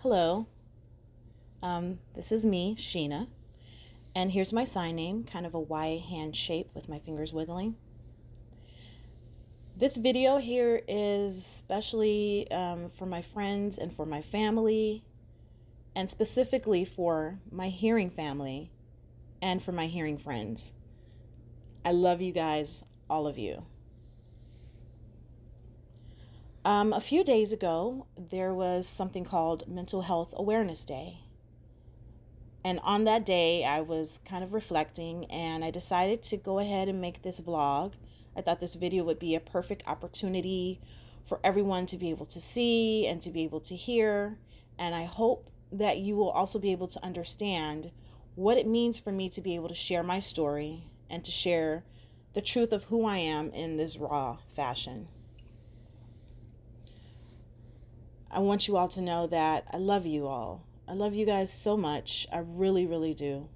Hello, this is me, Sheena, and here's my sign name, kind of a Y hand shape with my fingers wiggling. This video here is especially for my friends and for my family, and specifically for my hearing family and for my hearing friends. I love you guys, all of you. A few days ago, there was something called Mental Health Awareness Day. And on that day, I was kind of reflecting and I decided to go ahead and make this vlog. I thought this video would be a perfect opportunity for everyone to be able to see and to be able to hear. And I hope that you will also be able to understand what it means for me to be able to share my story and to share the truth of who I am in this raw fashion. I want you all to know that I love you all. I love you guys so much. I really, really do.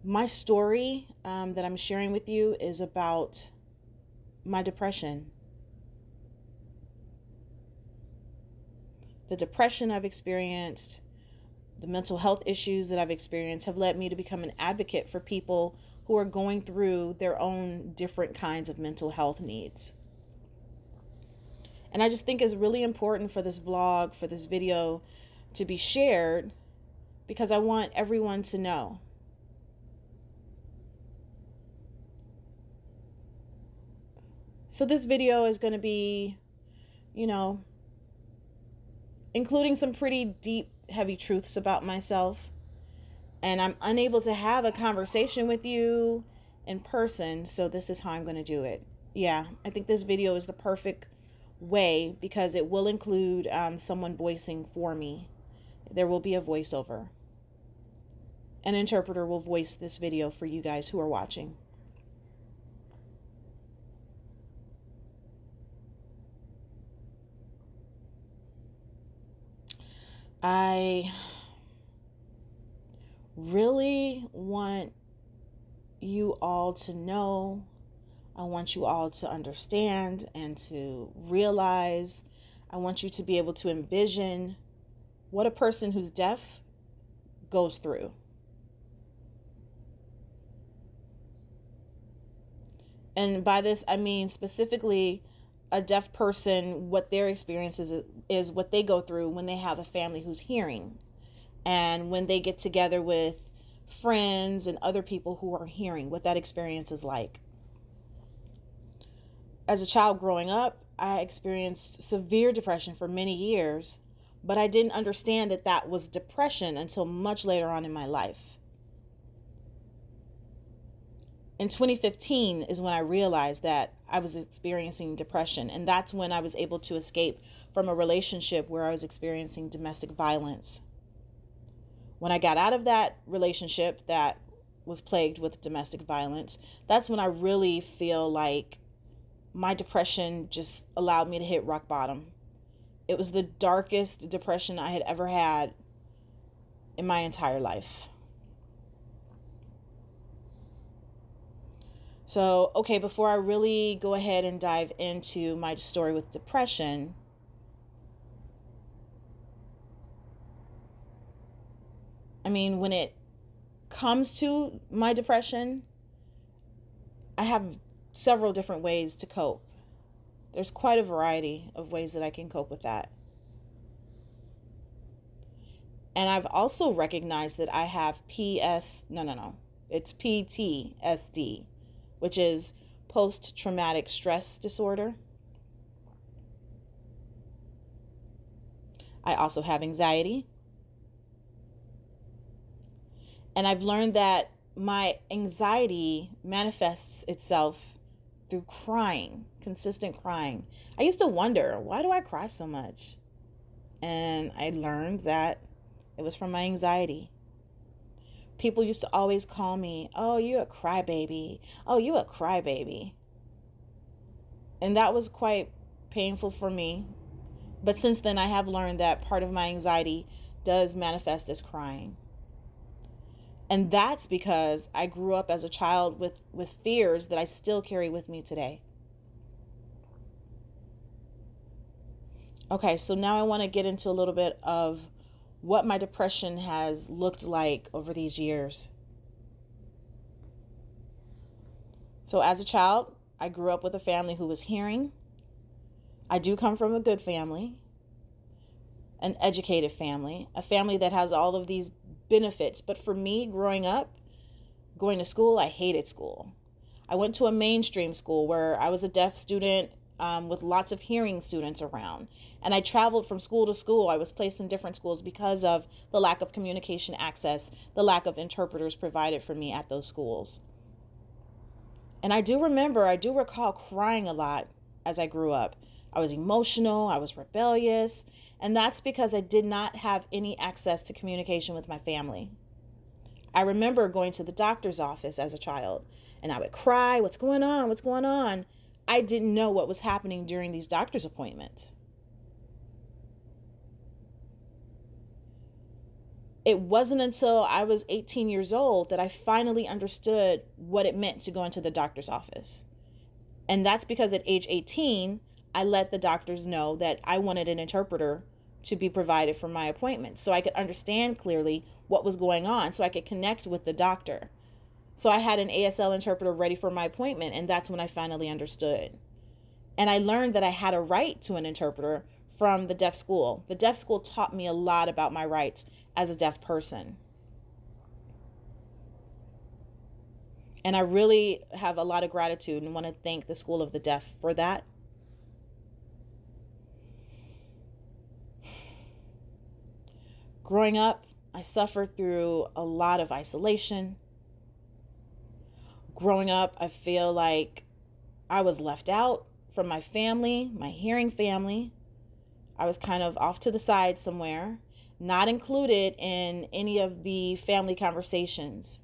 My story that I'm sharing with you is about my depression. The depression I've experienced, the mental health issues that I've experienced have led me to become an advocate for people who are going through their own different kinds of mental health needs. And I just think it's really important for this vlog, for this video to be shared because I want everyone to know. So this video is going to be, including some pretty deep, heavy truths about myself. And I'm unable to have a conversation with you in person, so this is how I'm going to do it. Yeah, I think this video is the perfect way because it will include someone voicing for me. There will be a voiceover. An interpreter will voice this video for you guys who are watching. I really want you all to know. I want you all to understand and to realize. I want you to be able to envision what a person who's deaf goes through. And by this, I mean specifically a deaf person, what their experience is what they go through when they have a family who's hearing. And when they get together with friends and other people who are hearing, what that experience is like. As a child growing up, I experienced severe depression for many years, but I didn't understand that that was depression until much later on in my life. In 2015 is when I realized that I was experiencing depression, and that's when I was able to escape from a relationship where I was experiencing domestic violence. When I got out of that relationship that was plagued with domestic violence, that's when I really feel like my depression just allowed me to hit rock bottom. It was the darkest depression I had ever had in my entire life. So, okay, before I really go ahead and dive into my story with depression, when it comes to my depression, I have several different ways to cope. There's quite a variety of ways that I can cope with that. And I've also recognized that I have it's PTSD, which is post-traumatic stress disorder. I also have anxiety. And I've learned that my anxiety manifests itself through crying, consistent crying. I used to wonder, why do I cry so much? And I learned that it was from my anxiety. People used to always call me, oh, you a crybaby. Oh, you a crybaby. And that was quite painful for me. But since then, I have learned that part of my anxiety does manifest as crying. And that's because I grew up as a child with fears that I still carry with me today. Okay, so now I want to get into a little bit of what my depression has looked like over these years. So, as a child, I grew up with a family who was hearing. I do come from a good family, an educated family, a family that has all of these benefits. But for me, growing up, going to school, I hated school. I went to a mainstream school where I was a deaf student with lots of hearing students around. And I traveled from school to school. I was placed in different schools because of the lack of communication access, the lack of interpreters provided for me at those schools. And I do recall crying a lot as I grew up. I was emotional, I was rebellious, and that's because I did not have any access to communication with my family. I remember going to the doctor's office as a child, and I would cry, "What's going on? What's going on?" I didn't know what was happening during these doctor's appointments. It wasn't until I was 18 years old that I finally understood what it meant to go into the doctor's office. And that's because at age 18, I let the doctors know that I wanted an interpreter to be provided for my appointments so I could understand clearly what was going on, so I could connect with the doctor. So I had an ASL interpreter ready for my appointment, and that's when I finally understood. And I learned that I had a right to an interpreter from the deaf school. The deaf school taught me a lot about my rights as a deaf person. And I really have a lot of gratitude and want to thank the School of the Deaf for that. Growing up, I suffered through a lot of isolation. Growing up, I feel like I was left out from my family, my hearing family. I was kind of off to the side somewhere, not included in any of the family conversations.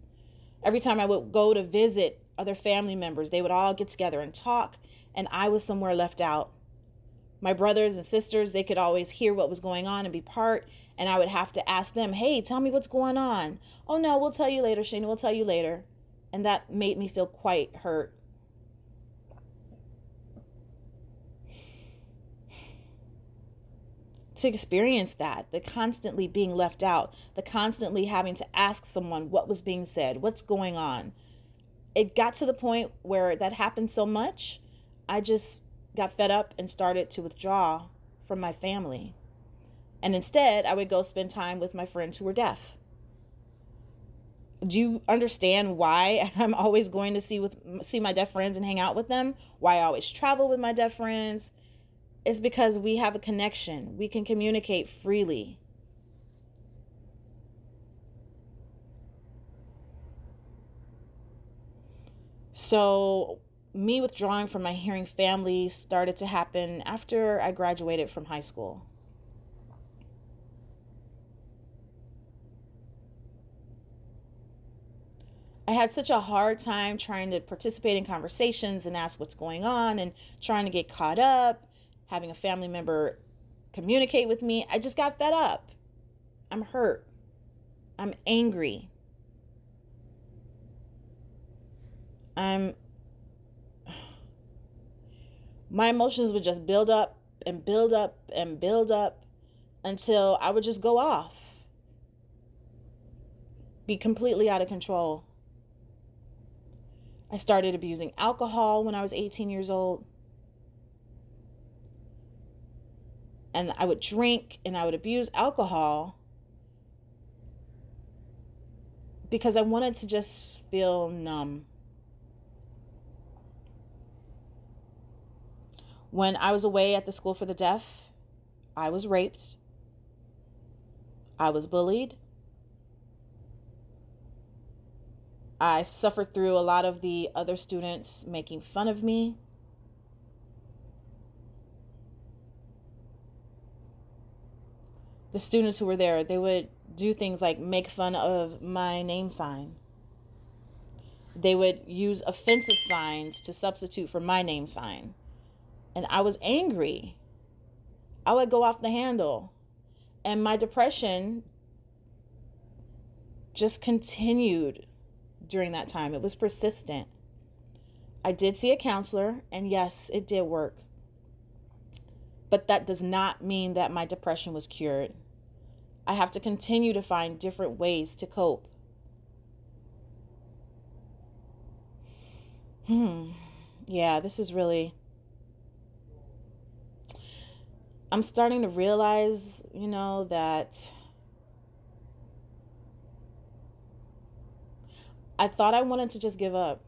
Every time I would go to visit other family members, they would all get together and talk, and I was somewhere left out. My brothers and sisters, they could always hear what was going on and be part, and I would have to ask them, "Hey, tell me what's going on." "Oh no, we'll tell you later, Shana, we'll tell you later." And that made me feel quite hurt. To experience that, the constantly being left out, the constantly having to ask someone what was being said, what's going on. It got to the point where that happened so much, I just got fed up and started to withdraw from my family. And instead, I would go spend time with my friends who were deaf. Do you understand why I'm always going to see my deaf friends and hang out with them? Why I always travel with my deaf friends? It's because we have a connection. We can communicate freely. So, me withdrawing from my hearing family started to happen after I graduated from high school. I had such a hard time trying to participate in conversations and ask what's going on and trying to get caught up, having a family member communicate with me. I just got fed up. I'm hurt. I'm angry. I'm My emotions would just build up and build up and build up until I would just go off, be completely out of control. I started abusing alcohol when I was 18 years old. And I would drink and I would abuse alcohol because I wanted to just feel numb. When I was away at the School for the Deaf, I was raped. I was bullied. I suffered through a lot of the other students making fun of me. The students who were there, they would do things like make fun of my name sign. They would use offensive signs to substitute for my name sign. And I was angry. I would go off the handle. And my depression just continued during that time. It was persistent. I did see a counselor, and yes, it did work. But that does not mean that my depression was cured. I have to continue to find different ways to cope. Yeah, this is really, I'm starting to realize, that I thought I wanted to just give up.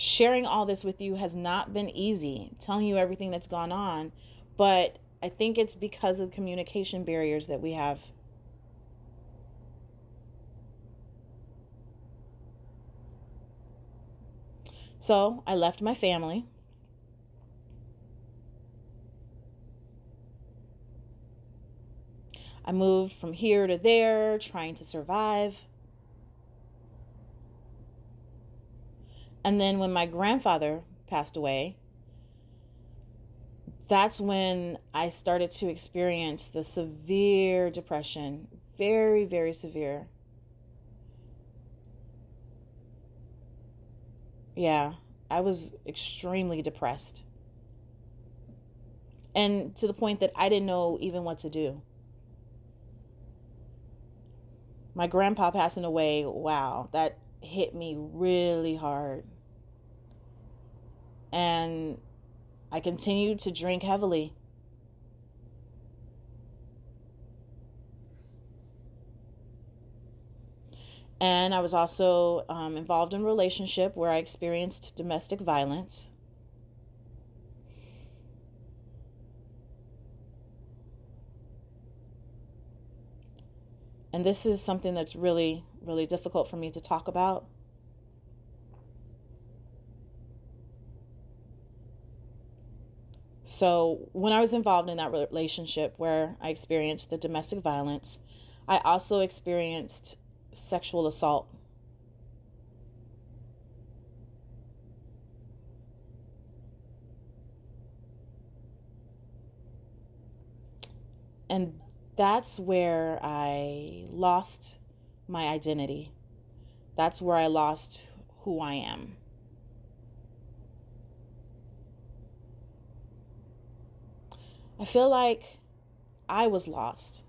Sharing all this with you has not been easy, telling you everything that's gone on, but I think it's because of the communication barriers that we have. So I left my family. I moved from here to there, trying to survive. And then when my grandfather passed away, that's when I started to experience the severe depression. Very, very severe. Yeah, I was extremely depressed. And to the point that I didn't know even what to do. My grandpa passing away, wow, that hit me really hard. And I continued to drink heavily. And I was also involved in a relationship where I experienced domestic violence. And this is something that's really, really difficult for me to talk about. So when I was involved in that relationship where I experienced the domestic violence, I also experienced sexual assault. And that's where I lost my identity. That's where I lost who I am. I feel like I was lost.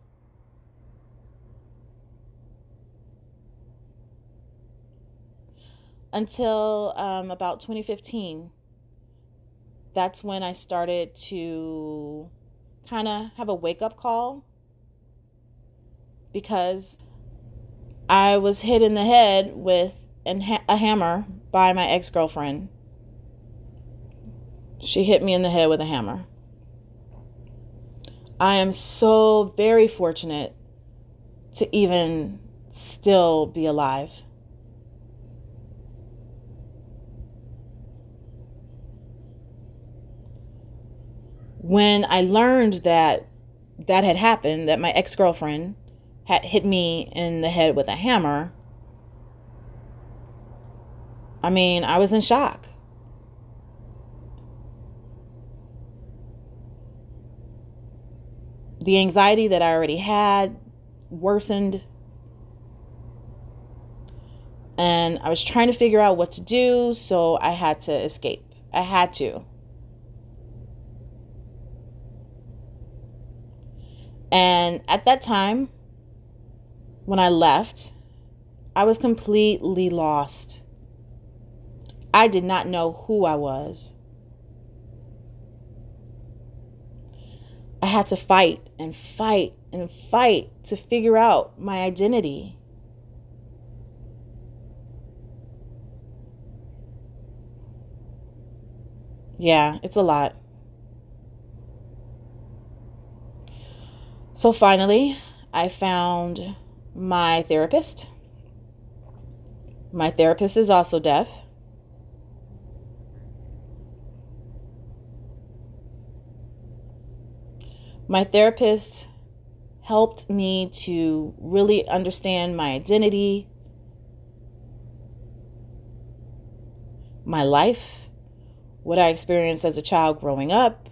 Until about 2015. That's when I started to kind of have a wake up call, because I was hit in the head with a hammer by my ex-girlfriend. She hit me in the head with a hammer. I am so very fortunate to even still be alive. When I learned that that had happened, that my ex-girlfriend had hit me in the head with a hammer, I was in shock. The anxiety that I already had worsened, and I was trying to figure out what to do, so I had to escape. I had to. And at that time, when I left, I was completely lost. I did not know who I was. I had to fight and fight and fight to figure out my identity. Yeah, it's a lot. So finally, I found my therapist. My therapist is also deaf. My therapist helped me to really understand my identity, my life, what I experienced as a child growing up.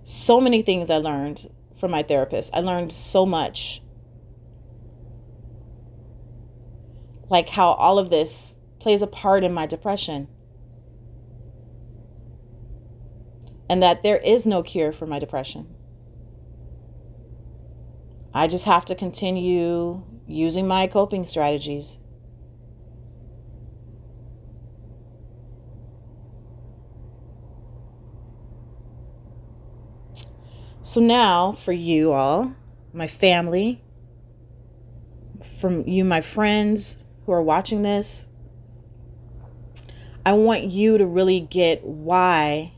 So many things I learned from my therapist. I learned so much. Like how all of this plays a part in my depression. and that there is no cure for my depression. I just have to continue using my coping strategies. So now, for you all, my family, from you, my friends who are watching this, I want you to really get why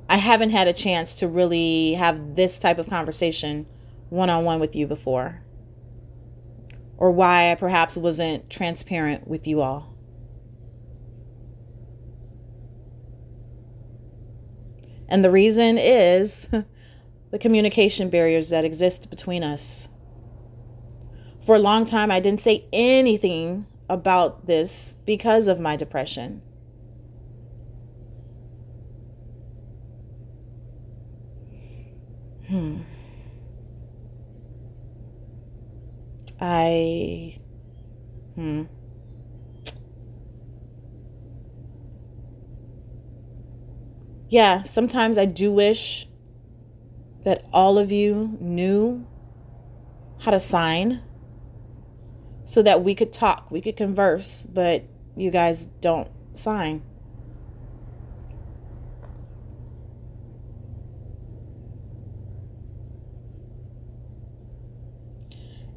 I haven't had a chance to really have this type of conversation one-on-one with you before, or why I perhaps wasn't transparent with you all. And the reason is the communication barriers that exist between us. For a long time, I didn't say anything about this because of my depression. Yeah, sometimes I do wish that all of you knew how to sign so that we could talk, we could converse, but you guys don't sign.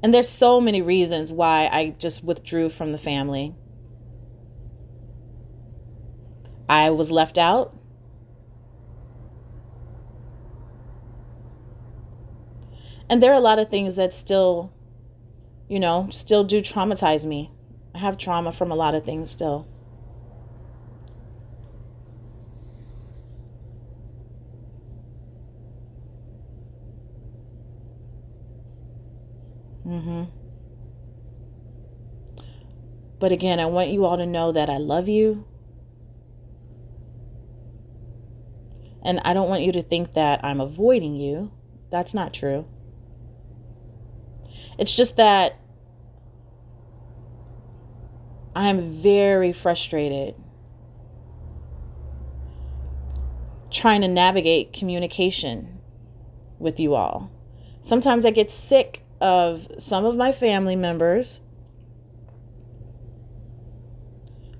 And there's so many reasons why I just withdrew from the family. I was left out. And there are a lot of things that still do traumatize me. I have trauma from a lot of things still. But again, I want you all to know that I love you. And I don't want you to think that I'm avoiding you. That's not true. It's just that I'm very frustrated trying to navigate communication with you all. Sometimes I get sick of some of my family members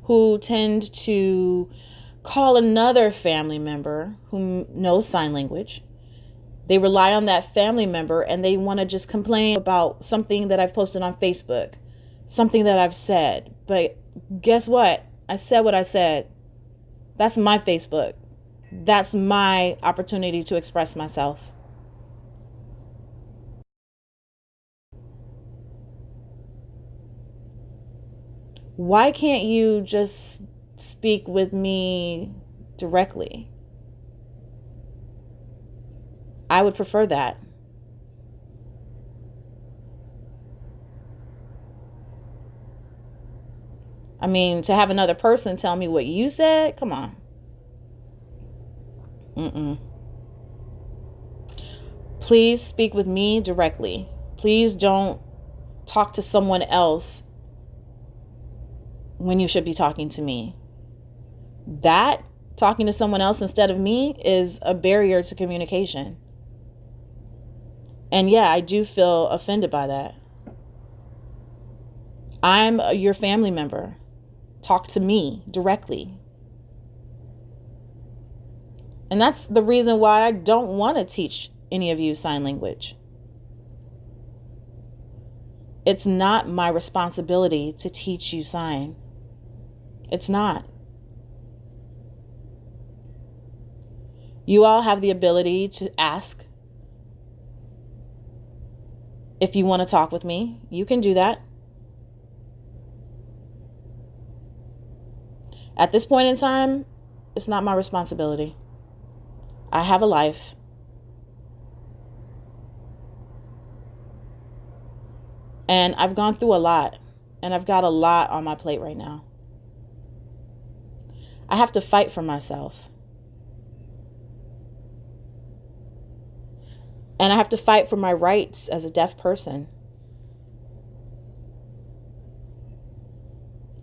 who tend to call another family member who knows sign language. They rely on that family member and they want to just complain about something that I've posted on Facebook, something that I've said. But guess what? I said what I said. That's my Facebook. That's my opportunity to express myself. Why can't you just speak with me directly? I would prefer that. I mean, to have another person tell me what you said, come on. Please speak with me directly. Please don't talk to someone else when you should be talking to me. That, talking to someone else instead of me, is a barrier to communication. And yeah, I do feel offended by that. I'm your family member. Talk to me directly. And that's the reason why I don't want to teach any of you sign language. It's not my responsibility to teach you sign. It's not. You all have the ability to ask. If you want to talk with me, you can do that. At this point in time, it's not my responsibility. I have a life. And I've gone through a lot. And I've got a lot on my plate right now. I have to fight for myself. And I have to fight for my rights as a deaf person.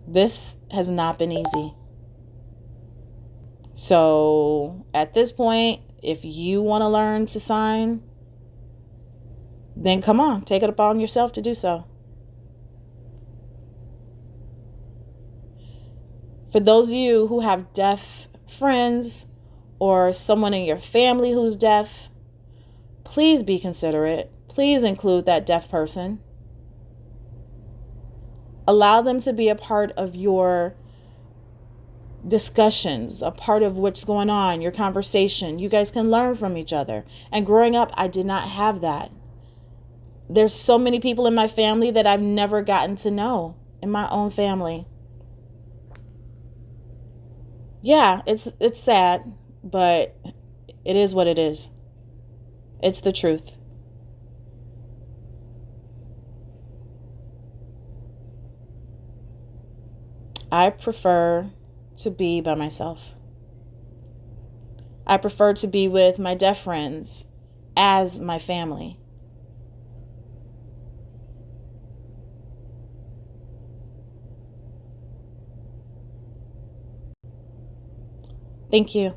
This has not been easy. So at this point, if you want to learn to sign, then come on, take it upon yourself to do so. For those of you who have deaf friends or someone in your family who's deaf, please be considerate. Please include that deaf person. Allow them to be a part of your discussions, a part of what's going on, your conversation. You guys can learn from each other. And growing up, I did not have that. There's so many people in my family that I've never gotten to know in my own family. Yeah, it's sad, but it is what it is. It's the truth. I prefer to be by myself. I prefer to be with my deaf friends as my family. Thank you.